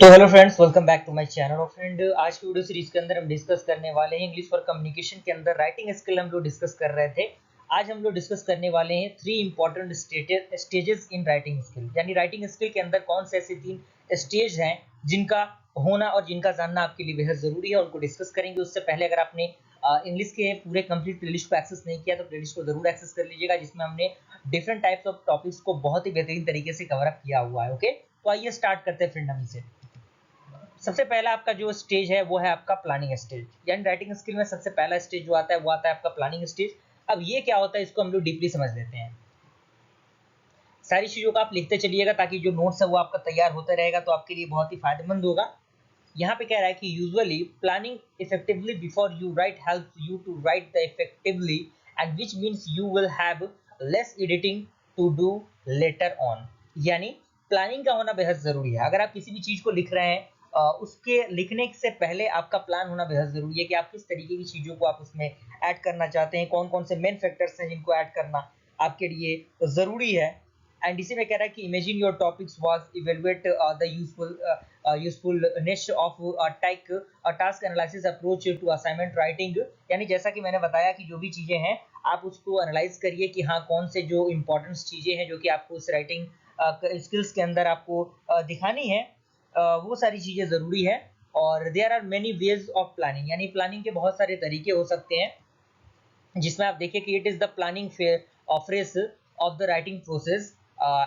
तो hello friends, welcome back to my channel. और friend, आज की वीडियो सीरीज के अंदर हम डिस्कस करने वाले हैं इंग्लिश फॉर कम्युनिकेशन के अंदर राइटिंग स्किल हम लोग डिस्कस कर रहे थे। आज हम लोग डिस्कस करने वाले हैं three important stages in writing skill. यानी राइटिंग स्किल के अंदर कौन से ऐसे तीन स्टेज हैं जिनका होना और जिनका जानना आपके लिए बेहद जरूरी है, उनको डिस्कस करेंगे। उससे पहले अगर आपने इंग्लिश के पूरे कंप्लीट प्लेलिस्ट को एक्सेस नहीं किया तो प्लेलिस्ट को जरूर एक्सेस कर लीजिएगा, जिसमें हमने डिफरेंट टाइप्स ऑफ टॉपिक्स को बहुत ही बेहतरीन तरीके से कवर अप किया हुआ है। ओके, तो आइए स्टार्ट करते हैं फ्रेंड हम इसे। सबसे पहला आपका जो स्टेज है वो है आपका प्लानिंग स्टेज। यानी राइटिंग स्किल में सबसे पहला स्टेज जो आता है वो आता है आपका प्लानिंग स्टेज। अब ये क्या होता है, इसको हम लोग डीपली समझ लेते हैं। सारी चीजों को आप लिखते चलिएगा ताकि जो नोट्स है वो आपका तैयार होता रहेगा, तो आपके लिए बहुत ही फायदेमंद होगा। यहाँ पे कह रहा है कि usually planning effectively before you write helps you to write the effectively, and which means you will have less editing to do later on. यानी प्लानिंग का होना बेहद जरूरी है। अगर आप किसी भी चीज को लिख रहे हैं, उसके लिखने से पहले आपका प्लान होना बेहद जरूरी है कि आप किस तरीके की चीजों को आप उसमें ऐड करना चाहते हैं, कौन कौन से मेन फैक्टर्स हैं जिनको ऐड करना आपके लिए जरूरी है। एंड इसी में कह रहा है कि imagine your topics was evaluate the usefulness of task analysis approach to assignment writing. यानी जैसा कि मैंने बताया कि जो भी चीजें हैं आप उसको एनालाइज करिए कि हाँ कौन से जो इंपॉर्टेंट चीजें हैं जो कि आपको उस राइटिंग स्किल्स के अंदर आपको दिखानी है, वो सारी चीजें जरूरी है। और there are many ways of planning. यानी प्लानिंग के बहुत सारे तरीके हो सकते हैं, जिसमें आप देखिए कि it is the planning phase of the writing process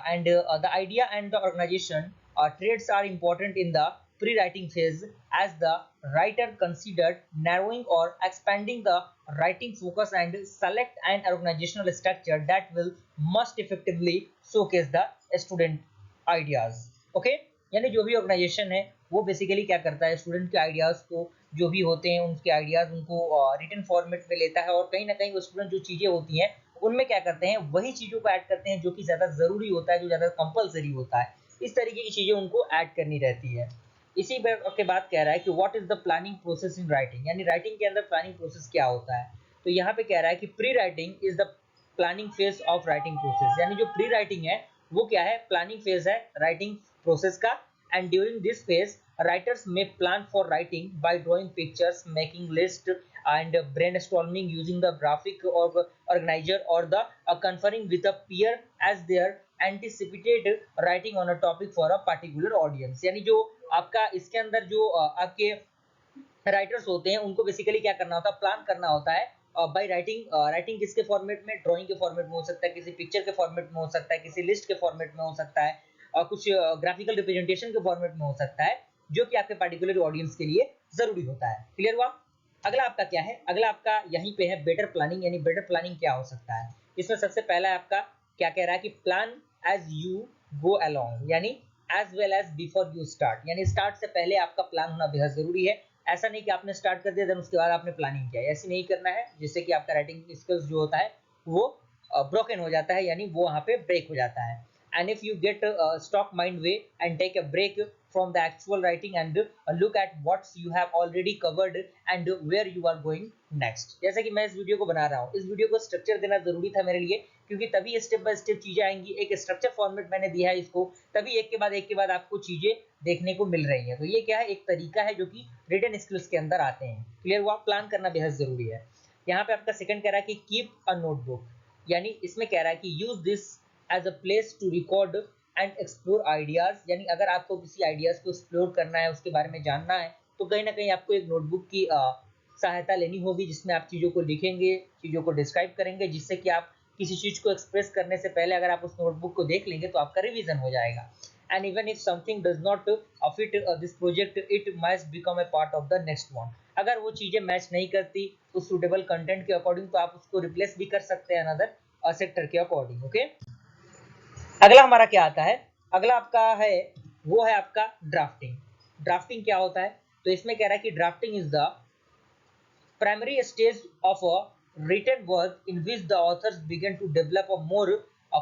and the idea and the organisation traits are important in the pre-writing phase, as the writer considered narrowing or expanding the writing focus and select an organizational structure that will most effectively showcase the student ideas. Okay, यानी जो भी organisation है वो basically क्या करता है, student के ideas को, जो भी होते हैं उनके आइडियाज उनको रिटन फॉर्मेट में लेता है, और कहीं ना कहीं वो स्टूडेंट जो चीजें होती हैं उनमें क्या करते हैं, वही चीजों को ऐड करते हैं जो कि ज्यादा जरूरी होता है, जो ज्यादा कंपलसरी होता है। इस तरीके की चीजें उनको ऐड करनी रहती है। इसी के बाद कह रहा है कि what is the planning process in writing. यानी राइटिंग के अंदर प्लानिंग प्रोसेस क्या होता है। तो यहाँ पे कह रहा है कि pre writing is the planning phase of writing process. यानी जो प्री राइटिंग है वो क्या है, प्लानिंग फेज है राइटिंग प्रोसेस का। And during this phase writers may plan for writing by drawing pictures, making list, and brainstorming using the graphic or organizer, or the conferring with a peer as their anticipated writing on a topic for a particular audience। यानी जो आपका इसके अंदर जो आपके writers होते हैं उनको बेसिकली क्या करना होता है, प्लान करना होता है बाय राइटिंग। राइटिंग किसके फॉर्मेट में, ड्राइंग के फॉर्मेट में हो सकता है, किसी पिक्चर के फॉर्मेट में हो सकता है, किसी लिस्ट के फॉर्मेट में हो सकता है, और कुछ ग्राफिकल रिप्रेजेंटेशन के फॉर्मेट में हो सकता है, जो कि आपके पर्टिकुलर ऑडियंस के लिए जरूरी होता है। क्लियर हुआ। अगला आपका क्या है, अगला आपका यहीं पे है बेटर प्लानिंग। यानी बेटर प्लानिंग क्या हो सकता है, इसमें सबसे पहला है आपका क्या कह रहा है कि plan as you go along. यानी as well as before you start. यानी स्टार्ट से पहले आपका प्लान होना बेहद जरूरी है। ऐसा नहीं कि आपने स्टार्ट कर दिया देन उसके बाद आपने प्लानिंग किया, ऐसे नहीं करना है, जिससे कि आपका राइटिंग स्किल्स जो होता है वो ब्रोकन हो जाता है, यानी वो वहाँ पे ब्रेक हो जाता है। And if you get stuck midway and take a break from the actual writing and look at what you have already covered and where you are going next। जैसे कि मैं इस वीडियो को बना रहा हूँ, इस वीडियो को स्ट्रक्चर देना जरूरी था मेरे लिए, क्योंकि तभी स्टेप बाय स्टेप चीजें आएंगी। एक स्ट्रक्चर फॉर्मेट मैंने दिया है इसको, तभी एक के बाद आपको चीजें देखने को मिल रही है। तो ये क्या है, एक तरीका है जो कि रिटन स्किल्स के अंदर आते हैं। क्लियर हुआ। प्लान करना बेहद जरूरी है। यहाँ पे आपका सेकंड कह रहा है कि कीप अ नोटबुक। यानी इसमें कह रहा है कि use this as a place to record and explore ideas. यानी अगर आपको किसी आइडियाज को एक्सप्लोर करना है, उसके बारे में जानना है, तो कहीं ना कहीं आपको एक नोटबुक की सहायता लेनी होगी, जिसमें आप चीज़ों को लिखेंगे, चीज़ों को डिस्क्राइब करेंगे, जिससे कि आप किसी चीज़ को एक्सप्रेस करने से पहले अगर आप उस नोटबुक को देख लेंगे तो आपका रिवीजन हो जाएगा। And even if something does not fit this project, it must become a part of the next one. अगर वो चीज़ें मैच नहीं करती उस सुटेबल कंटेंट के अकॉर्डिंग, तो आप उसको रिप्लेस भी कर सकते हैं अनदर सेक्टर के अकॉर्डिंग। ओके, अगला हमारा क्या आता है, अगला आपका है वो है आपका ड्राफ्टिंग। ड्राफ्टिंग क्या होता है, तो इसमें कह रहा है कि drafting is the primary stage of a written work in which the authors begin to develop a more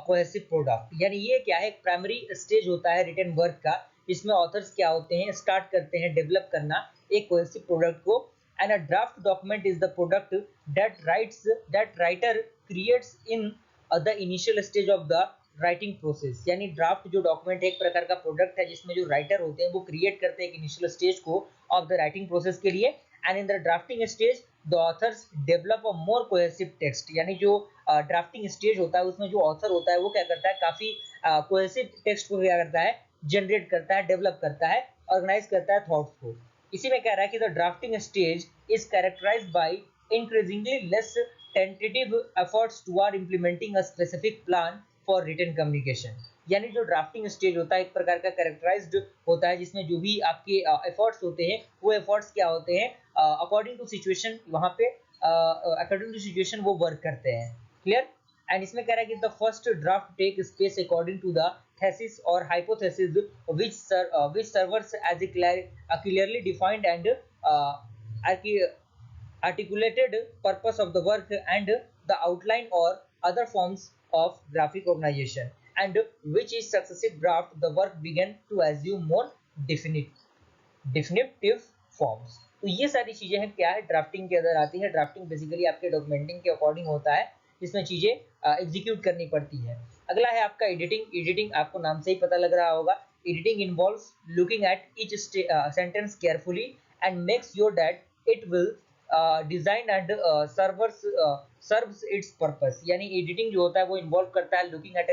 cohesive product. यानी ये क्या है, प्राइमरी स्टेज होता है रिटन वर्क का, इसमें ऑथर्स क्या होते हैं, स्टार्ट करते हैं डेवलप करना एक कोहेसिव प्रोडक्ट को। And a draft document is the product that writer creates in the initial stage of the writing process, यानी ड्राफ्ट जो डॉक्यूमेंट एक प्रकार का प्रोडक्ट है जिसमें जो राइटर होते हैं वो क्रिएट करते हैं एक इनिशियल स्टेज को ऑफ द राइटिंग प्रोसेस के लिए। And in the drafting stage the author's develop a more cohesive text, यानी जो ड्राफ्टिंग स्टेज होता है उसमें जो ऑथर होता है वो क्या करता है, काफी कोहेसिव टेक्स्ट को क्या करता है, जनरेट करता है, डेवलप करता है, ऑर्गेनाइज करता है थॉट्स को। इसी में कह रहा है कि the drafting stage is characterised by increasingly less tentative efforts toward implementing a specific plan for written communication, यानी जो ड्राफ्टिंग स्टेज होता है एक प्रकार का कैरेक्टराइज्ड होता है जिसमें जो भी आपके एफर्ट्स होते हैं वो एफर्ट्स क्या होते हैं, अकॉर्डिंग टू सिचुएशन, वहां पे अकॉर्डिंग टू सिचुएशन वो वर्क करते हैं। क्लियर। एंड इसमें कह रहा है कि the first draft take space according to the thesis or hypothesis which serves as a clearly defined and articulated purpose of the work and the outline or other forms of graphic organization, and which is successive draft the work began to assume more definitive forms। तो ये सारी चीजें हैं क्या है drafting के अंदर आती है। ड्राफ्टिंग बेसिकली आपके डॉक्यूमेंटिंग के अकॉर्डिंग होता है जिसमें चीजें एग्जीक्यूट करनी पड़ती है। अगला है आपका एडिटिंग। एडिटिंग आपको नाम से ही पता लग रहा होगा, editing involves looking at each sentence carefully and makes sure that it will design and serves it's purpose, यानी एडिटिंग जो होता है वो इन्वॉल्व करता है लुकिंग एट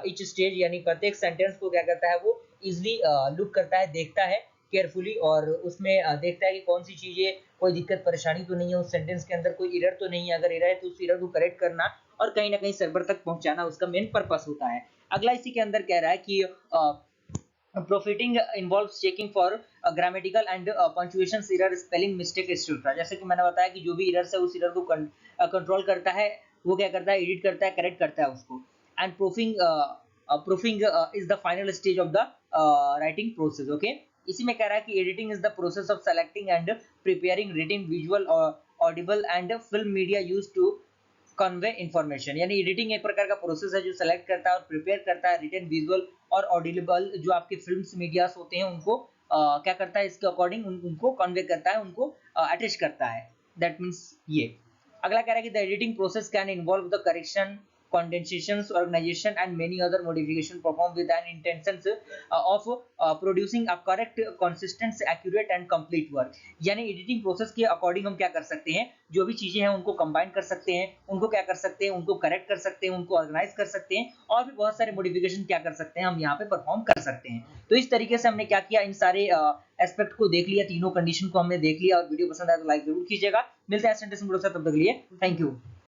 ईच स्टेज, यानी प्रत्येक सेंटेंस को क्या करता है वो इजिली लुक करता है, देखता है केयरफुली, और उसमें देखता है कि कौन सी चीजें, कोई दिक्कत परेशानी तो नहीं है उस सेंटेंस के अंदर, कोई एरर तो नहीं है, अगर एरर है तो उस एरर को करेक्ट करना और कहीं ना कहीं सर्वर तक पहुंचाना उसका मेन पर्पस होता है। अगला इसी के अंदर कह रहा है कि proofreading involves checking for grammatical and punctuation error, spelling mistake etc। जैसे कि मैंने बताया कि जो भी एरर्स है उस एरर को कंट्रोल करता है, वो क्या करता है, एडिट करता है, करेक्ट करता है उसको। And proofing is the final stage of the writing process. Okay. इसी में कह रहा है कि editing is the process of selecting and preparing written visual audible and film media used to convey information, यानी एडिटिंग एक प्रकार का प्रोसेस है जो सेलेक्ट करता है और प्रिपेयर करता है रिटन विजुअल और ऑडिबल जो आपके फिल्म्स मीडियास होते हैं उनको क्या करता है, इसके अकॉर्डिंग उनको कन्वे करता है, उनको अटैच करता है। दैट मींस ये। अगला कह रहा है कि the editing process can involve the correction, condensations, organization and many other modification performed with an intention of producing a correct, consistent, accurate and complete work। यानी एडिटिंग प्रोसेस के अकॉर्डिंग हम क्या कर सकते हैं, जो भी चीजें हैं उनको कंबाइन कर सकते हैं, उनको क्या कर सकते हैं, उनको करेक्ट कर सकते हैं, उनको ऑर्गेनाइज कर सकते हैं और भी बहुत सारे मॉडिफिकेशन क्या कर सकते हैं हम यहाँ पे परफॉर्म कर सकते हैं। तो इस तरीके से हमने क्या किया, इन सारे एस्पेक्ट को देख लिया, तीनों कंडीशन को हमने देख लिया। और वीडियो पसंद आया तो लाइक जरूर कीजिएगा। मिलते हैं तब तक के लिए थैंक यू।